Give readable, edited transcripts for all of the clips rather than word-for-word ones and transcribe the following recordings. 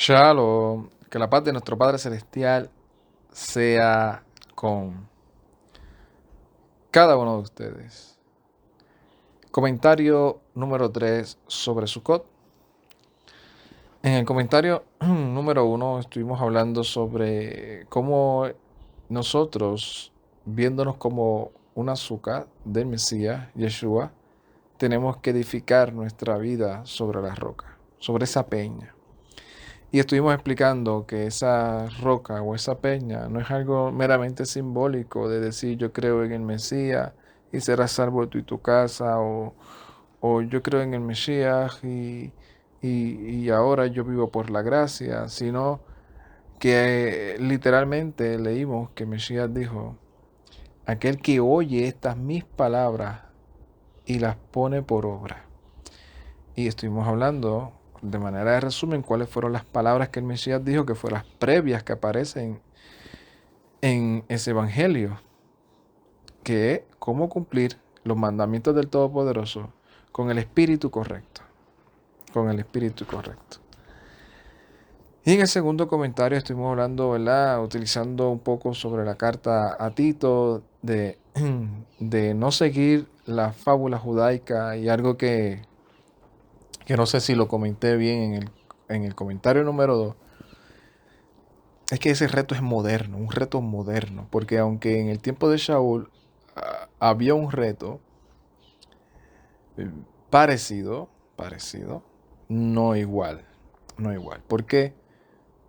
Shalom, que la paz de nuestro Padre Celestial sea con cada uno de ustedes. Comentario número 3 sobre Sukkot. En el comentario número 1 estuvimos hablando sobre cómo nosotros, viéndonos como una azúcar del Mesías, Yeshua, tenemos que edificar nuestra vida sobre la roca, sobre esa peña. Y estuvimos explicando que esa roca o esa peña no es algo meramente simbólico de decir yo creo en el Mesías y serás salvo tú y tu casa, o yo creo en el Mesías y ahora yo vivo por la gracia, sino que literalmente leímos que Mesías dijo, aquel que oye estas mis palabras y las pone por obra. Y estuvimos hablando de manera de resumen cuáles fueron las palabras que el Mesías dijo, que fueron las previas que aparecen en ese evangelio, que es cómo cumplir los mandamientos del Todopoderoso con el espíritu correcto, con el espíritu correcto. Y en el segundo comentario estuvimos hablando, ¿verdad? Utilizando un poco sobre la carta a Tito de no seguir la fábula judaica y algo que no sé si lo comenté bien en el comentario número 2, es que ese reto es moderno, un reto moderno, porque aunque en el tiempo de Shaul había un reto eh, parecido, no igual, no igual. ¿Por qué?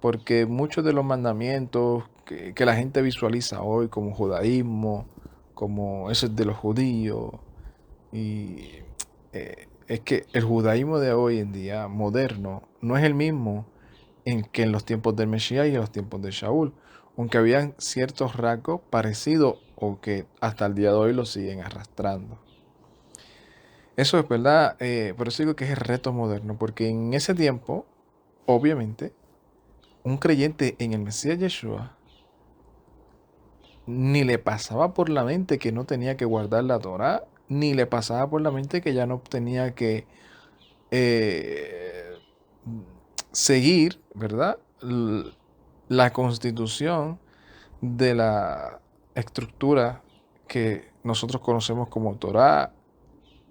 Porque muchos de los mandamientos que la gente visualiza hoy como judaísmo, como eso es de los judíos, y es que el judaísmo de hoy en día, moderno, no es el mismo que en los tiempos del Mesías y en los tiempos de Shaul, aunque habían ciertos rasgos parecidos o que hasta el día de hoy lo siguen arrastrando. Eso es verdad, por eso digo que es el reto moderno, porque en ese tiempo, obviamente, un creyente en el Mesías Yeshua ni le pasaba por la mente que no tenía que guardar la Torá, ni le pasaba por la mente que ya no tenía que eh, seguir, ¿verdad? La constitución de la estructura que nosotros conocemos como Torá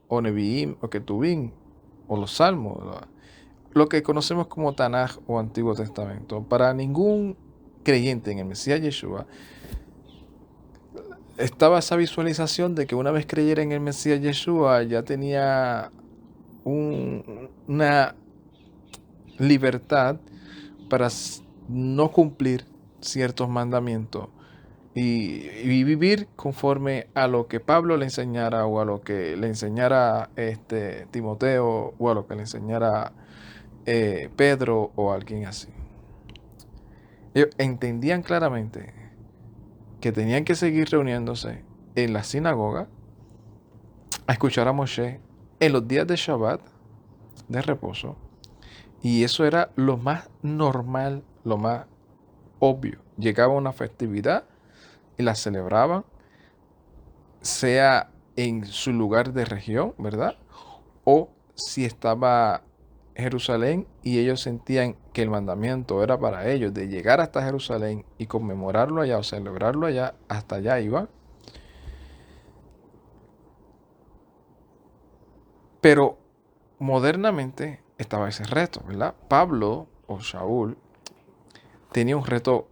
o Nevi'im o Ketuvim o los Salmos, lo que conocemos como Tanaj o Antiguo Testamento. Para ningún creyente en el Mesías Yeshua estaba esa visualización de que una vez creyera en el Mesías Yeshua ya tenía una libertad para no cumplir ciertos mandamientos y vivir conforme a lo que Pablo le enseñara o a lo que le enseñara Timoteo o a lo que le enseñara Pedro o alguien así. Ellos entendían claramente que tenían que seguir reuniéndose en la sinagoga a escuchar a Moshe en los días de Shabbat, de reposo, y eso era lo más normal, lo más obvio. Llegaba una festividad y la celebraban, sea en su lugar de región, ¿verdad? O si estaba Jerusalén y ellos sentían que el mandamiento era para ellos de llegar hasta Jerusalén y conmemorarlo allá o celebrarlo allá, hasta allá iban. Pero modernamente estaba ese reto, ¿verdad? Pablo o Shaul tenía un reto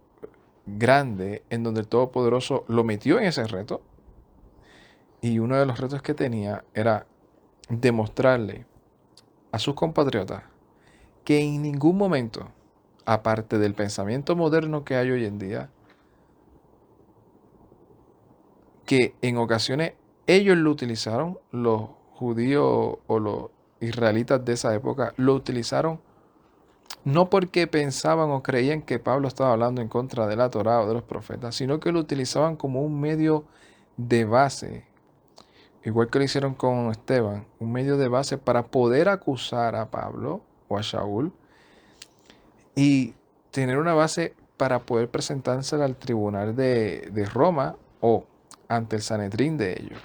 grande en donde el Todopoderoso lo metió en ese reto. Y uno de los retos que tenía era demostrarle a sus compatriotas que en ningún momento, aparte del pensamiento moderno que hay hoy en día, que en ocasiones ellos lo utilizaron, los judíos o los israelitas de esa época, lo utilizaron no porque pensaban o creían que Pablo estaba hablando en contra de la Torá o de los profetas, sino que lo utilizaban como un medio de base, igual que lo hicieron con Esteban, un medio de base para poder acusar a Pablo o a Shaul y tener una base para poder presentarse al tribunal de Roma o ante el Sanedrín de ellos.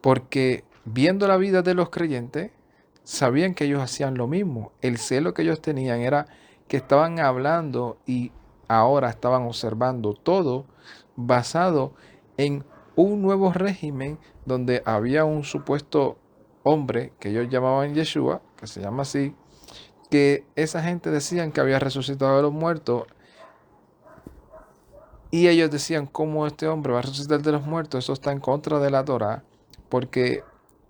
Porque viendo la vida de los creyentes, sabían que ellos hacían lo mismo. El celo que ellos tenían era que estaban hablando y ahora estaban observando todo basado en un nuevo régimen donde había un supuesto hombre que ellos llamaban Yeshua, que se llama así, que esa gente decían que había resucitado de los muertos y ellos decían, ¿cómo este hombre va a resucitar de los muertos? Eso está en contra de la Torá, porque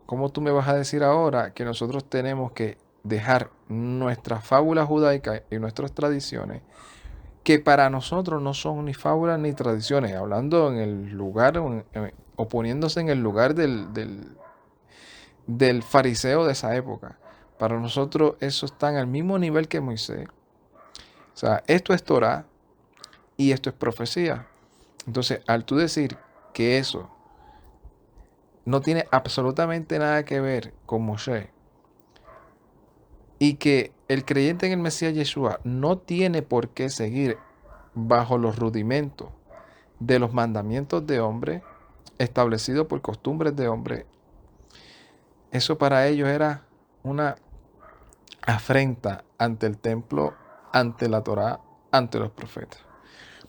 ¿cómo tú me vas a decir ahora que nosotros tenemos que dejar nuestra fábula judaica y nuestras tradiciones, que para nosotros no son ni fábulas ni tradiciones, hablando en el lugar, o poniéndose en el lugar del fariseo de esa época? Para nosotros eso está en el mismo nivel que Moisés. O sea, esto es Torá y esto es profecía. Entonces, al tú decir que eso no tiene absolutamente nada que ver con Moshe y que el creyente en el Mesías Yeshua no tiene por qué seguir bajo los rudimentos de los mandamientos de hombre establecidos por costumbres de hombre, eso para ellos era una afrenta ante el templo, ante la Torá, ante los profetas.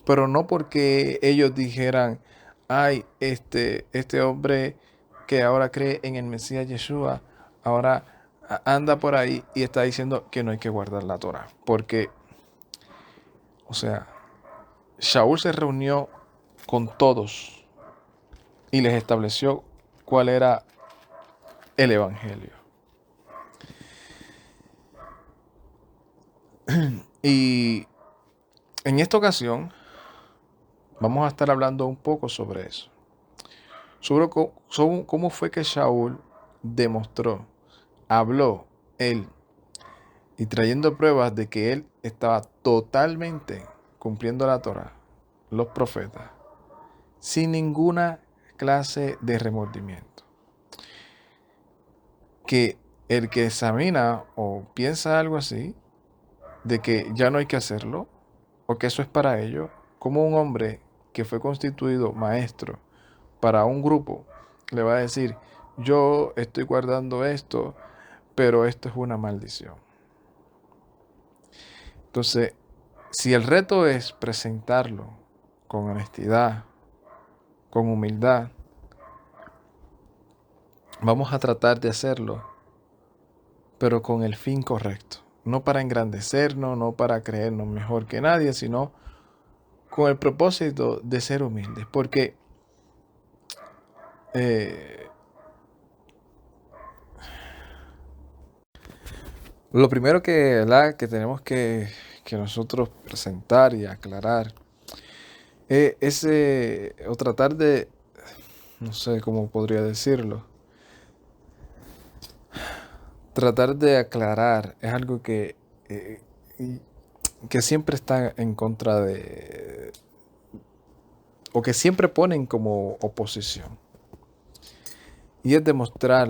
Pero no porque ellos dijeran, ay, este hombre que ahora cree en el Mesías Yeshua, ahora anda por ahí y está diciendo que no hay que guardar la Torá. Porque, o sea, Shaul se reunió con todos y les estableció cuál era el Evangelio. Y en esta ocasión vamos a estar hablando un poco sobre eso. Sobre cómo fue que Shaul demostró, habló él y trayendo pruebas de que él estaba totalmente cumpliendo la Torá, los profetas, sin ninguna clase de remordimiento. Que el que examina o piensa algo así, de que ya no hay que hacerlo, o que eso es para ello, como un hombre que fue constituido maestro para un grupo, le va a decir, yo estoy guardando esto, pero esto es una maldición. Entonces, si el reto es presentarlo con honestidad, con humildad, vamos a tratar de hacerlo, pero con el fin correcto. No para engrandecernos, no para creernos mejor que nadie, sino con el propósito de ser humildes. Porque lo primero que tenemos que nosotros presentar y aclarar es o tratar de, no sé cómo podría decirlo, tratar de aclarar es algo que siempre está en contra de, o que siempre ponen como oposición. Y es demostrar,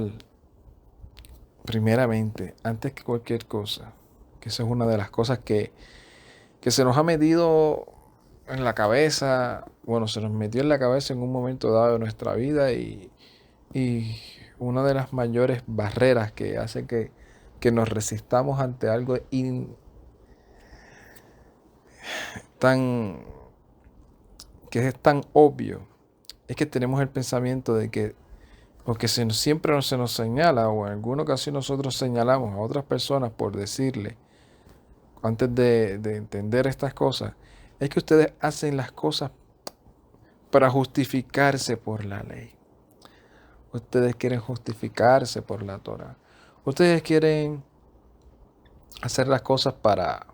primeramente, antes que cualquier cosa, que esa es una de las cosas que se nos ha metido en la cabeza, bueno, se nos metió en la cabeza en un momento dado de nuestra vida y una de las mayores barreras que hace que nos resistamos ante algo que es tan obvio, es que tenemos el pensamiento de que, o que siempre se nos señala, o en alguna ocasión nosotros señalamos a otras personas por decirle, antes de entender estas cosas, es que ustedes hacen las cosas para justificarse por la ley. Ustedes quieren justificarse por la Torah. Ustedes quieren hacer las cosas para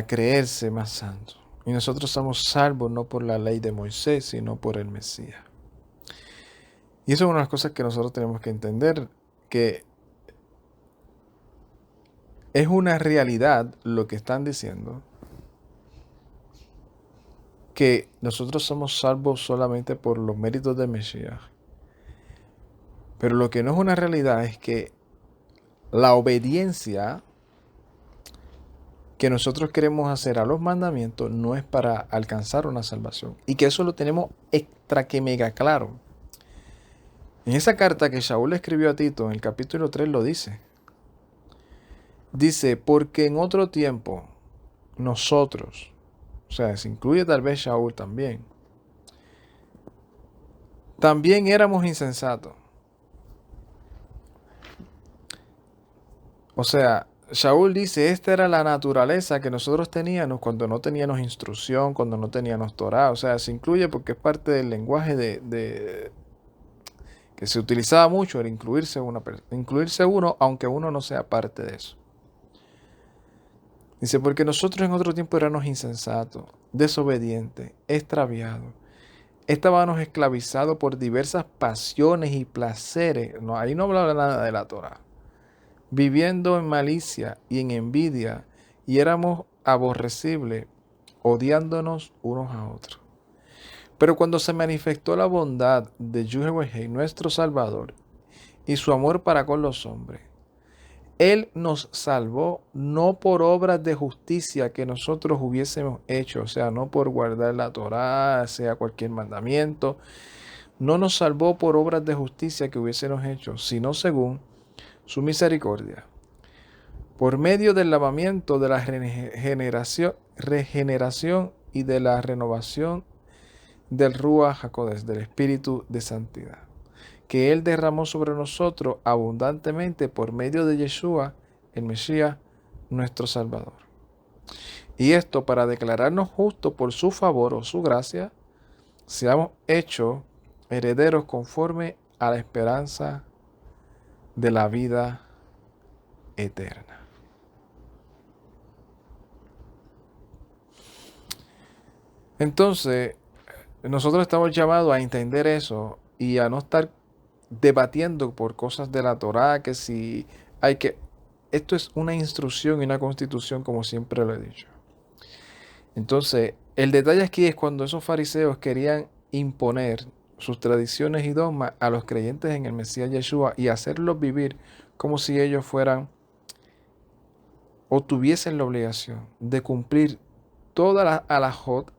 creerse más santos. Y nosotros somos salvos no por la ley de Moisés, sino por el Mesías. Y eso es una de las cosas que nosotros tenemos que entender, que es una realidad lo que están diciendo, que nosotros somos salvos solamente por los méritos del Mesías. Pero lo que no es una realidad es que la obediencia que nosotros queremos hacer a los mandamientos no es para alcanzar una salvación. Y que eso lo tenemos extra que mega claro. En esa carta que Shaul le escribió a Tito, en el capítulo 3 lo dice. Dice, porque en otro tiempo nosotros, o sea, se incluye tal vez Shaul también éramos insensatos. O sea, Shaul dice, esta era la naturaleza que nosotros teníamos cuando no teníamos instrucción, cuando no teníamos Torah. O sea, se incluye porque es parte del lenguaje que se utilizaba mucho, el incluirse uno, aunque uno no sea parte de eso. Dice, porque nosotros en otro tiempo éramos insensatos, desobedientes, extraviados. Estábamos esclavizados por diversas pasiones y placeres. No, ahí no habla nada de la Torah. Viviendo en malicia y en envidia, y éramos aborrecibles, odiándonos unos a otros. Pero cuando se manifestó la bondad de Yahweh, nuestro Salvador, y su amor para con los hombres, Él nos salvó no por obras de justicia que nosotros hubiésemos hecho, o sea, no por guardar la Torá, sea cualquier mandamiento. No nos salvó por obras de justicia que hubiésemos hecho, sino según su misericordia, por medio del lavamiento de la regeneración y de la renovación del Ruach HaKodesh, del Espíritu de Santidad, que Él derramó sobre nosotros abundantemente por medio de Yeshua, el Mesías, nuestro Salvador. Y esto para declararnos justos por su favor o su gracia, seamos hechos herederos conforme a la esperanza de la vida eterna. Entonces, nosotros estamos llamados a entender eso y a no estar debatiendo por cosas de la Torá, que si hay que... Esto es una instrucción y una constitución, como siempre lo he dicho. Entonces, el detalle aquí es cuando esos fariseos querían imponer sus tradiciones y dogmas a los creyentes en el Mesías Yeshua y hacerlos vivir como si ellos fueran o tuviesen la obligación de cumplir toda la alajot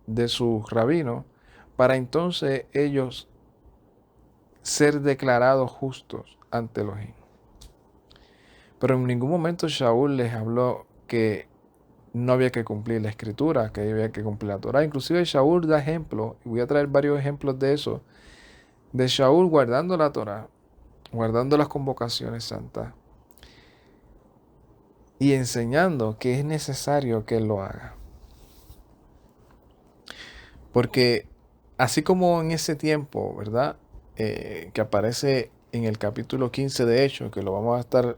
de sus rabinos para entonces ellos ser declarados justos ante Elohim. Pero en ningún momento Shaul les habló que no había que cumplir la escritura, que había que cumplir la Torah. Inclusive Shaul da ejemplos, y voy a traer varios ejemplos de eso, de Shaul guardando la Torah, guardando las convocaciones santas y enseñando que es necesario que él lo haga. Porque así como en ese tiempo, ¿verdad? Que aparece en el capítulo 15 de Hechos, que lo vamos a estar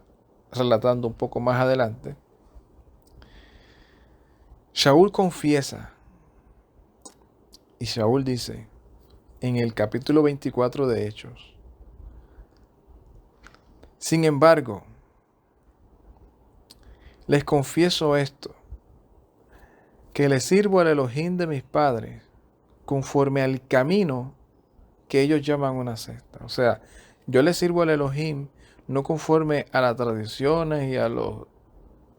relatando un poco más adelante, Shaul confiesa, y Shaul dice, en el capítulo 24 de Hechos, sin embargo, les confieso esto, que le sirvo al Elohim de mis padres, conforme al camino que ellos llaman una secta. O sea, yo le sirvo al Elohim no conforme a las tradiciones y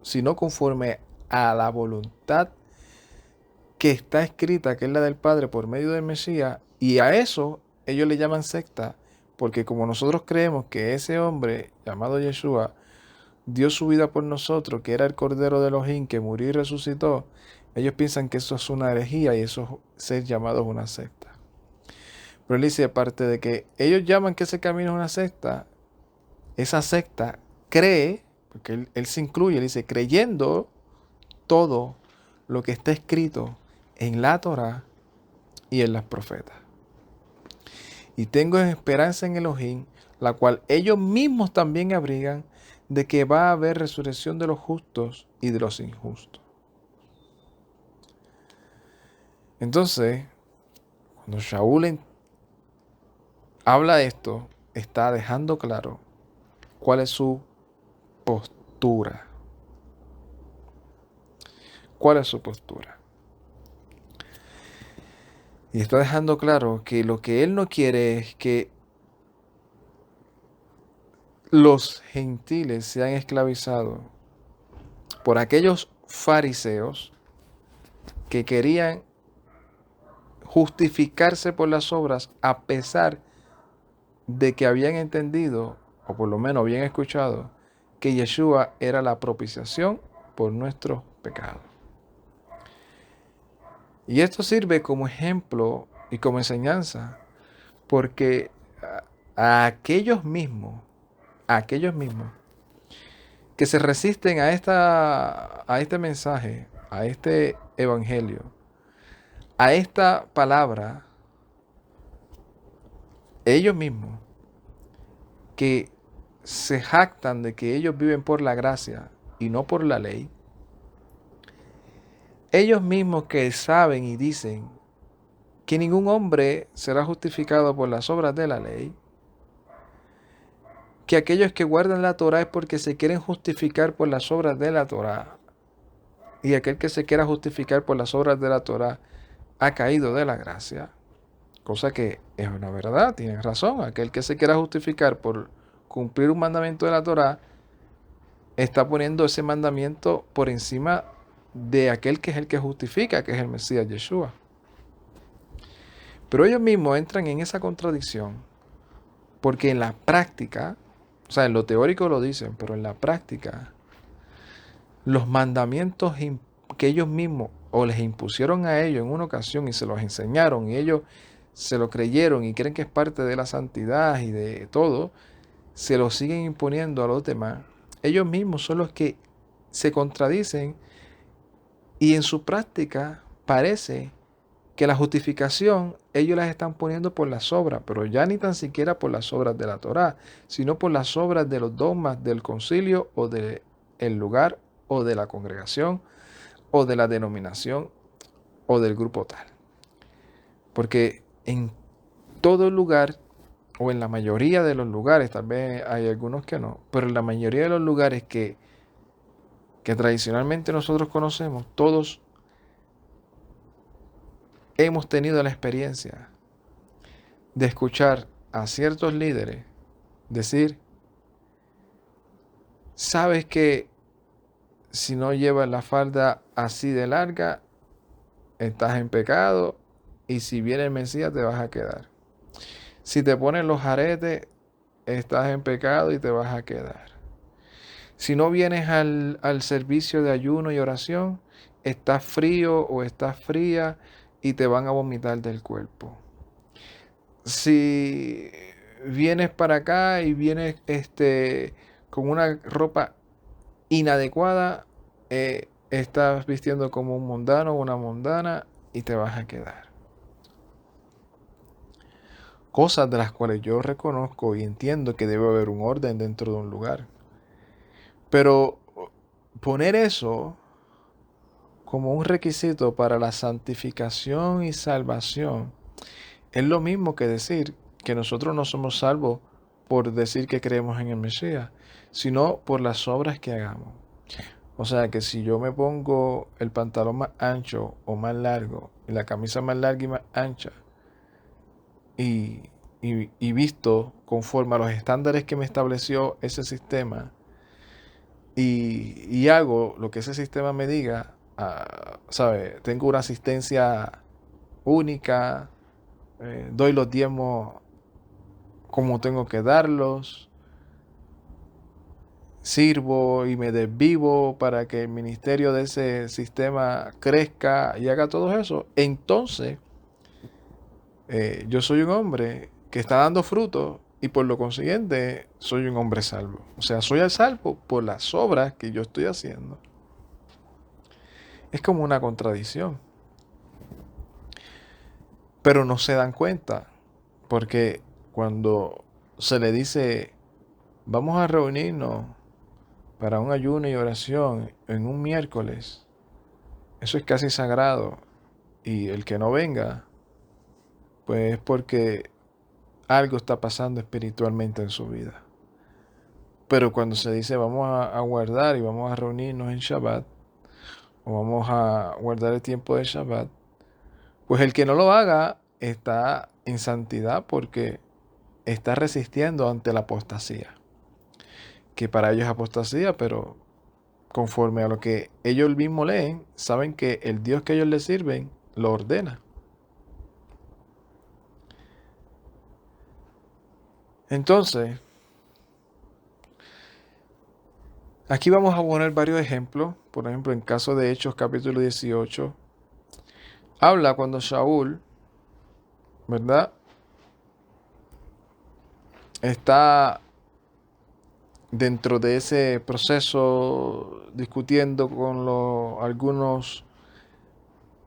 sino conforme a la voluntad que está escrita, que es la del Padre por medio del Mesías, y a eso ellos le llaman secta, porque como nosotros creemos que ese hombre llamado Yeshua dio su vida por nosotros, que era el Cordero de Elohim, que murió y resucitó, ellos piensan que eso es una herejía y eso es ser llamado una secta. Pero él dice, aparte de que ellos llaman que ese camino es una secta, esa secta cree, porque él se incluye, él dice, creyendo todo lo que está escrito en la Torá y en las profetas. Y tengo esperanza en Elohim, la cual ellos mismos también abrigan, de que va a haber resurrección de los justos y de los injustos. Entonces, cuando Shaul habla esto, está dejando claro cuál es su postura. ¿Cuál es su postura? Y está dejando claro que lo que él no quiere es que los gentiles sean esclavizados por aquellos fariseos que querían justificarse por las obras a pesar de que habían entendido, o por lo menos habían escuchado, que Yeshua era la propiciación por nuestros pecados. Y esto sirve como ejemplo y como enseñanza, porque a aquellos mismos que se resisten a este mensaje, a este evangelio, a esta palabra, ellos mismos que se jactan de que ellos viven por la gracia y no por la ley, ellos mismos que saben y dicen que ningún hombre será justificado por las obras de la ley, que aquellos que guardan la Torá es porque se quieren justificar por las obras de la Torá, y aquel que se quiera justificar por las obras de la Torá ha caído de la gracia, cosa que es una verdad, tienes razón. Aquel que se quiera justificar por cumplir un mandamiento de la Torá está poniendo ese mandamiento por encima de aquel que es el que justifica, que es el Mesías Yeshua. Pero ellos mismos entran en esa contradicción porque en la práctica, o sea, en lo teórico lo dicen, pero en la práctica, los mandamientos que ellos mismos o les impusieron a ellos en una ocasión y se los enseñaron y ellos se lo creyeron y creen que es parte de la santidad y de todo, se lo siguen imponiendo a los demás. Ellos mismos son los que se contradicen y en su práctica parece que la justificación ellos las están poniendo por las obras, pero ya ni tan siquiera por las obras de la Torá, sino por las obras de los dogmas del concilio o del lugar o de la congregación o de la denominación o del grupo tal. Porque en todo lugar o en la mayoría de los lugares, tal vez hay algunos que no, pero en la mayoría de los lugares que tradicionalmente nosotros conocemos, todos hemos tenido la experiencia de escuchar a ciertos líderes decir, sabes que si no llevas la falda así de larga, estás en pecado y si viene el Mesías te vas a quedar. Si te pones los aretes, estás en pecado y te vas a quedar. Si no vienes al servicio de ayuno y oración, estás frío o estás fría y te van a vomitar del cuerpo. Si vienes para acá y vienes con una ropa inadecuada, estás vistiendo como un mundano o una mundana y te vas a quedar. Cosas de las cuales yo reconozco y entiendo que debe haber un orden dentro de un lugar. Pero poner eso como un requisito para la santificación y salvación es lo mismo que decir que nosotros no somos salvos por decir que creemos en el Mesías, sino por las obras que hagamos. O sea que si yo me pongo el pantalón más ancho o más largo y la camisa más larga y más ancha y visto conforme a los estándares que me estableció ese sistema y hago lo que ese sistema me diga, ¿sabe? Tengo una asistencia única, doy los diezmos como tengo que darlos, sirvo y me desvivo para que el ministerio de ese sistema crezca y haga todo eso, entonces yo soy un hombre que está dando fruto y por lo consiguiente soy un hombre salvo. O sea, soy al salvo por las obras que yo estoy haciendo. Es como una contradicción. Pero no se dan cuenta porque cuando se le dice vamos a reunirnos para un ayuno y oración en un miércoles, eso es casi sagrado y el que no venga pues es porque algo está pasando espiritualmente en su vida. Pero cuando se dice vamos a guardar y vamos a reunirnos en Shabbat, o vamos a guardar el tiempo de Shabbat, pues el que no lo haga está en santidad porque está resistiendo ante la apostasía. Que para ellos es apostasía, pero conforme a lo que ellos mismos leen, saben que el Dios que ellos les sirven lo ordena. Entonces, aquí vamos a poner varios ejemplos. Por ejemplo, en caso de Hechos capítulo 18, habla cuando Shaul, ¿verdad? Está dentro de ese proceso discutiendo con algunos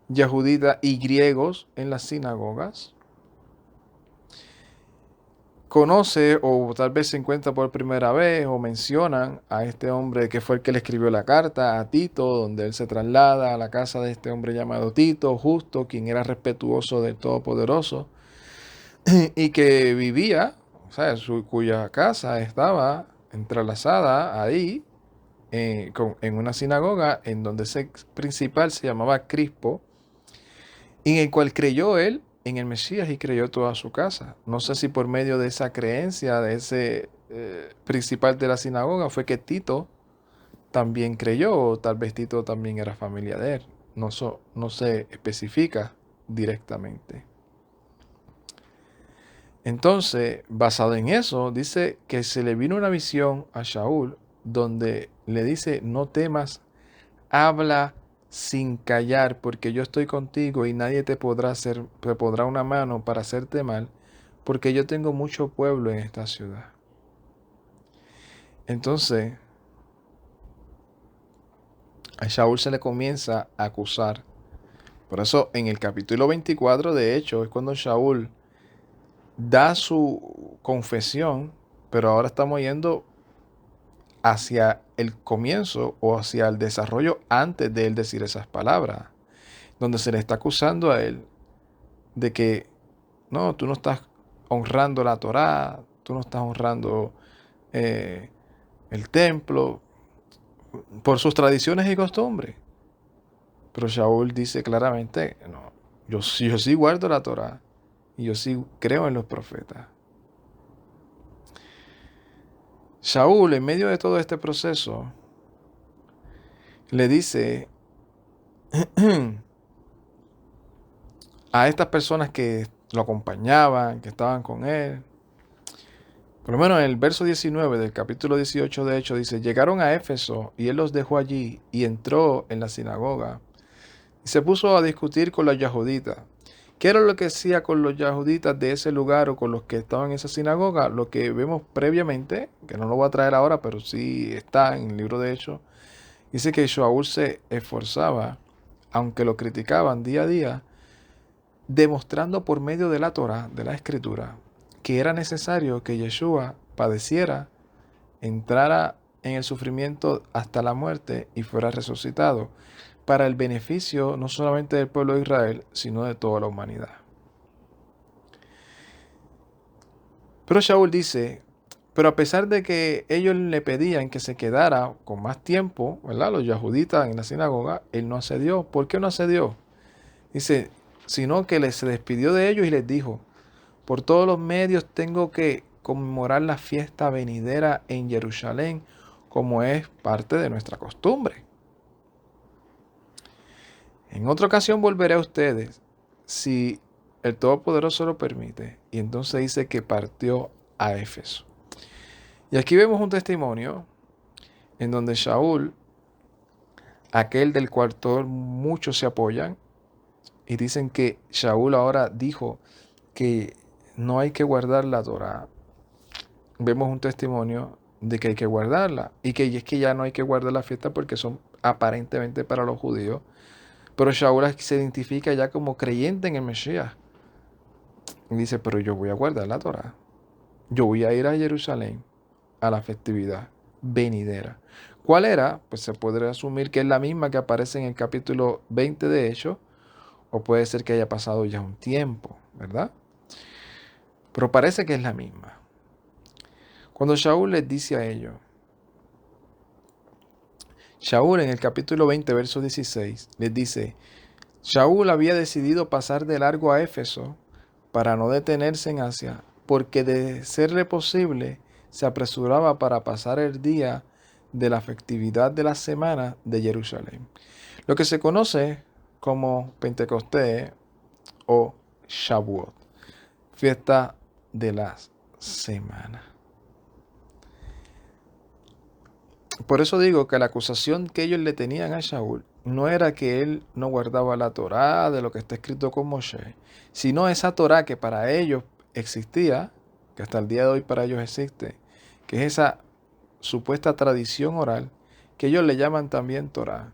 yahuditas y griegos en las sinagogas. Conoce o tal vez se encuentra por primera vez o mencionan a este hombre que fue el que le escribió la carta a Tito, donde él se traslada a la casa de este hombre llamado Tito, justo, quien era respetuoso del Todopoderoso y que vivía, o sea, cuya casa estaba entrelazada ahí en una sinagoga en donde ese principal se llamaba Crispo, en el cual creyó él en el Mesías y creyó toda su casa. No sé si por medio de esa creencia de ese principal de la sinagoga fue que Tito también creyó, o tal vez Tito también era familia de él. No se especifica directamente. Entonces, basado en eso, dice que se le vino una visión a Shaul donde le dice, no temas, habla sin callar, porque yo estoy contigo y nadie te podrá una mano para hacerte mal, porque yo tengo mucho pueblo en esta ciudad. Entonces, a Shaul se le comienza a acusar. Por eso, en el capítulo 24, de hecho, es cuando Shaul da su confesión, pero ahora estamos yendo hacia el comienzo o hacia el desarrollo antes de él decir esas palabras, donde se le está acusando a él de que no, tú no estás honrando la Torá, tú no estás honrando eh, el templo por sus tradiciones y costumbres. Pero Shaul dice claramente, no, yo sí guardo la Torá y yo sí creo en los profetas. Shaul, en medio de todo este proceso, le dice a estas personas que lo acompañaban, que estaban con él, por lo menos en el verso 19 del capítulo 18 de Hechos dice, llegaron a Éfeso y él los dejó allí y entró en la sinagoga y se puso a discutir con los yahuditas. ¿Qué era lo que hacía con los yahuditas de ese lugar o con los que estaban en esa sinagoga? Lo que vemos previamente, que no lo voy a traer ahora, pero sí está en el libro de Hechos, dice que Shaul se esforzaba, aunque lo criticaban día a día, demostrando por medio de la Torah, de la Escritura, que era necesario que Yeshua padeciera, entrara en el sufrimiento hasta la muerte y fuera resucitado, para el beneficio no solamente del pueblo de Israel, sino de toda la humanidad. Pero Shaul dice, pero a pesar de que ellos le pedían que se quedara con más tiempo, ¿verdad? Los yahuditas en la sinagoga, él no accedió. ¿Por qué no accedió? Dice, sino que se despidió de ellos y les dijo, por todos los medios tengo que conmemorar la fiesta venidera en Jerusalén, como es parte de nuestra costumbre. En otra ocasión volveré a ustedes, si el Todopoderoso lo permite. Y entonces dice que partió a Éfeso. Y aquí vemos un testimonio en donde Shaul, aquel del cual todos muchos se apoyan, y dicen que Shaul ahora dijo que no hay que guardar la Torá. Vemos un testimonio de que hay que guardarla y que es que ya no hay que guardar la fiesta porque son aparentemente para los judíos. Pero Shaul se identifica ya como creyente en el Mesías. Y dice, pero yo voy a guardar la Torá. Yo voy a ir a Jerusalén a la festividad venidera. ¿Cuál era? Pues se podría asumir que es la misma que aparece en el capítulo 20 de Hechos, o puede ser que haya pasado ya un tiempo, ¿verdad? Pero parece que es la misma. Cuando Shaul les dice a ellos, Shaul en el capítulo 20, verso 16, les dice, Shaul había decidido pasar de largo a Éfeso para no detenerse en Asia, porque de serle posible, se apresuraba para pasar el día de la festividad de la semana de Jerusalén, lo que se conoce como Pentecostés o Shavuot, fiesta de las semana. Por eso digo que la acusación que ellos le tenían a Shaul no era que él no guardaba la Torá de lo que está escrito con Moshe, sino esa Torá que para ellos existía, que hasta el día de hoy para ellos existe, que es esa supuesta tradición oral que ellos le llaman también Torá,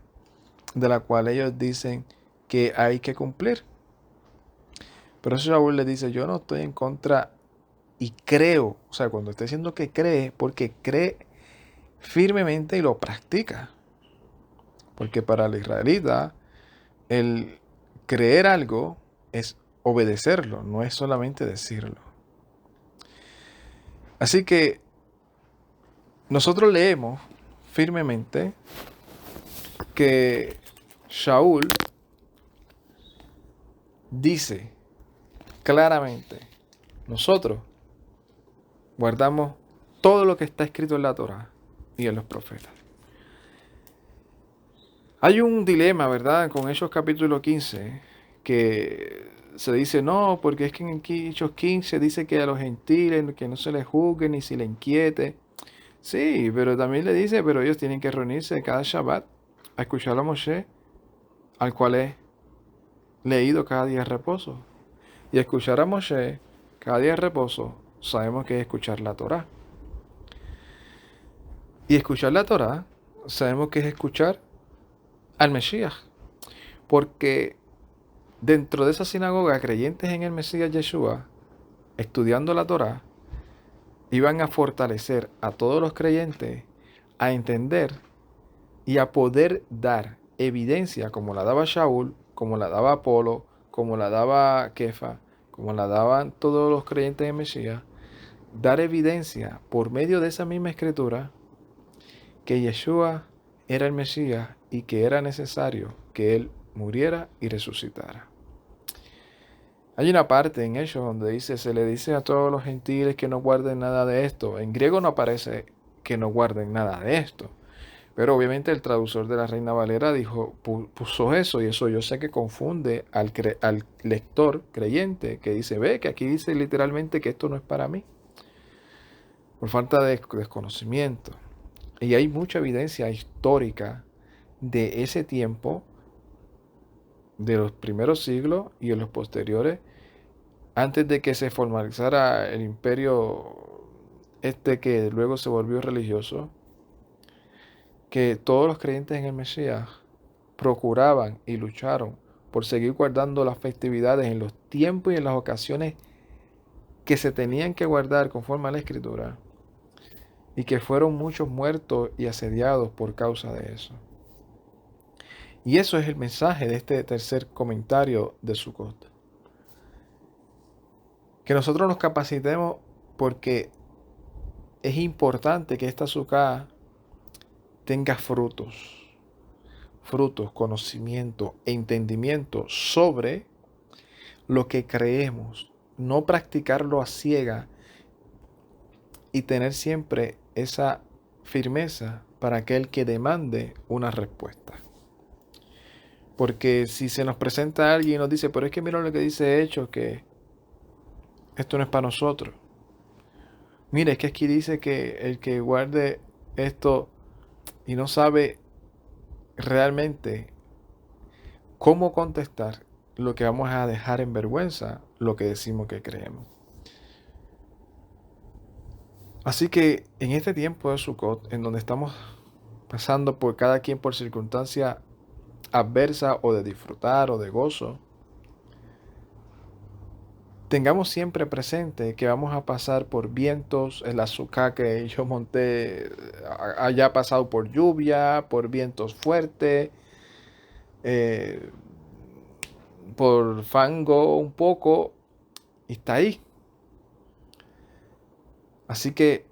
de la cual ellos dicen que hay que cumplir. Pero eso Shaul le dice, yo no estoy en contra y creo, o sea, cuando está diciendo que cree, porque cree firmemente y lo practica. Porque para el israelita, el creer algo es obedecerlo, no es solamente decirlo. Así que nosotros leemos firmemente que Shaul dice claramente, nosotros guardamos todo lo que está escrito en la Torá y en los profetas. Hay un dilema, ¿verdad? Con Hechos capítulo 15, que se dice, no, porque es que en Hechos 15 dice que a los gentiles que no se les juzgue ni se les inquiete. Sí, pero también le dice, pero ellos tienen que reunirse cada Shabbat a escuchar a Moshe, al cual es leído cada día de reposo. Y escuchar a Moshe cada día de reposo, sabemos que es escuchar la Torá. Y escuchar la Torá, sabemos que es escuchar al Mesías. Porque dentro de esa sinagoga, creyentes en el Mesías Yeshua, estudiando la Torá, iban a fortalecer a todos los creyentes a entender y a poder dar evidencia como la daba Shaul, como la daba Apolo, como la daba Kefa, como la daban todos los creyentes en Mesías, dar evidencia por medio de esa misma escritura que Yeshua era el Mesías y que era necesario que él muriera y resucitara. Hay una parte en Hechos donde dice, se le dice a todos los gentiles que no guarden nada de esto. En griego no aparece que no guarden nada de esto. Pero obviamente el traductor de la Reina Valera puso eso, y eso yo sé que confunde al lector creyente que dice, ve que aquí dice literalmente que esto no es para mí, por falta de desconocimiento. Y hay mucha evidencia histórica de ese tiempo, de los primeros siglos y en los posteriores, antes de que se formalizara el imperio que luego se volvió religioso, que todos los creyentes en el Mesías procuraban y lucharon por seguir guardando las festividades en los tiempos y en las ocasiones que se tenían que guardar conforme a la Escritura, y que fueron muchos muertos y asediados por causa de eso. Y eso es el mensaje de este tercer comentario de Sukkot. Que nosotros nos capacitemos porque es importante que esta Sukkah tenga frutos, conocimiento e entendimiento sobre lo que creemos, no practicarlo a ciega y tener siempre esa firmeza para aquel que demande una respuesta. Porque si se nos presenta alguien y nos dice, pero es que mira lo que dice Hechos, que esto no es para nosotros. Mira, es que aquí dice que el que guarde esto y no sabe realmente cómo contestar, lo que vamos a dejar en vergüenza lo que decimos que creemos. Así que en este tiempo de Sukkot, en donde estamos pasando por cada quien por circunstancia adversa o de disfrutar o de gozo, tengamos siempre presente que vamos a pasar por vientos. El azúcar que yo monté haya pasado por lluvia, por vientos fuertes, por fango un poco, y está ahí. Así que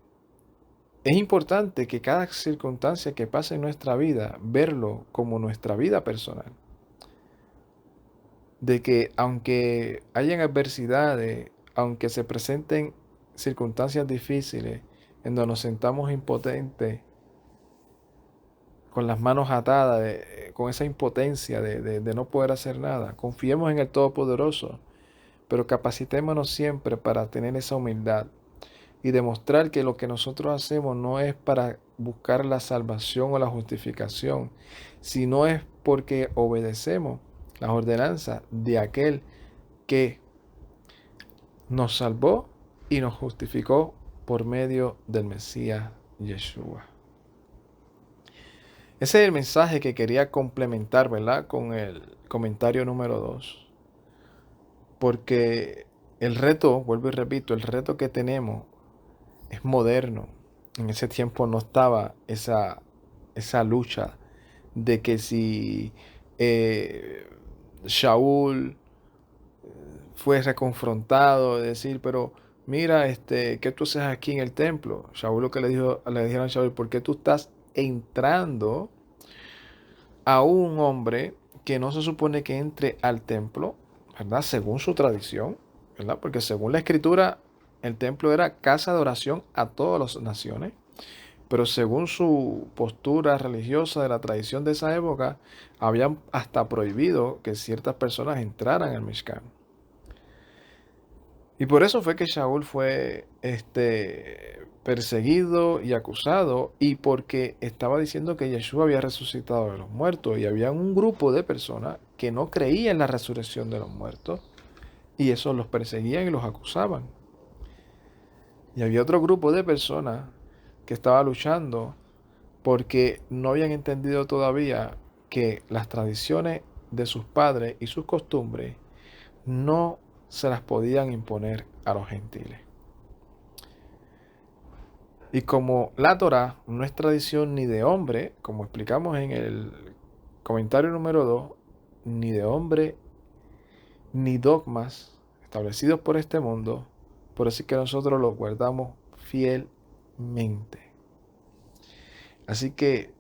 es importante que cada circunstancia que pase en nuestra vida, verlo como nuestra vida personal. De que aunque hayan adversidades, aunque se presenten circunstancias difíciles, en donde nos sentamos impotentes, con las manos atadas, con esa impotencia de no poder hacer nada, confiemos en el Todopoderoso, pero capacitémonos siempre para tener esa humildad, y demostrar que lo que nosotros hacemos no es para buscar la salvación o la justificación, sino es porque obedecemos las ordenanzas de aquel que nos salvó y nos justificó por medio del Mesías Yeshua. Ese es el mensaje que quería complementar, ¿verdad? Con el comentario número 2. Porque el reto, vuelvo y repito, el reto que tenemos es moderno. En ese tiempo no estaba esa lucha de que si Shaul fue reconfrontado, de decir, pero mira, ¿qué tú haces aquí en el templo? Shaul lo que le dijeron a Shaul, ¿por qué tú estás entrando a un hombre que no se supone que entre al templo, ¿verdad? Según su tradición, ¿verdad? Porque según la escritura, el templo era casa de oración a todas las naciones, pero según su postura religiosa de la tradición de esa época, habían hasta prohibido que ciertas personas entraran al Mishkan. Y por eso fue que Shaul fue perseguido y acusado, y porque estaba diciendo que Yeshua había resucitado de los muertos, y había un grupo de personas que no creían en la resurrección de los muertos, y eso los perseguían y los acusaban. Y había otro grupo de personas que estaba luchando porque no habían entendido todavía que las tradiciones de sus padres y sus costumbres no se las podían imponer a los gentiles. Y como la Torá no es tradición ni de hombre, como explicamos en el comentario número 2, ni de hombre, ni dogmas establecidos por este mundo, por eso es que nosotros los guardamos fielmente. Así que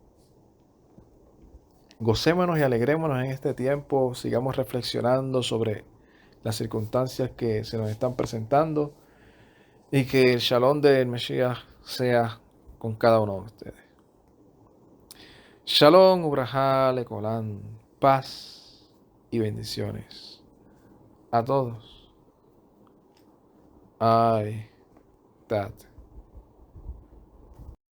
gocémonos y alegrémonos en este tiempo, sigamos reflexionando sobre las circunstancias que se nos están presentando, y que el shalom del Mesías sea con cada uno de ustedes. Shalom, ubrajá, lecolán, paz y bendiciones a todos. Ay, tat.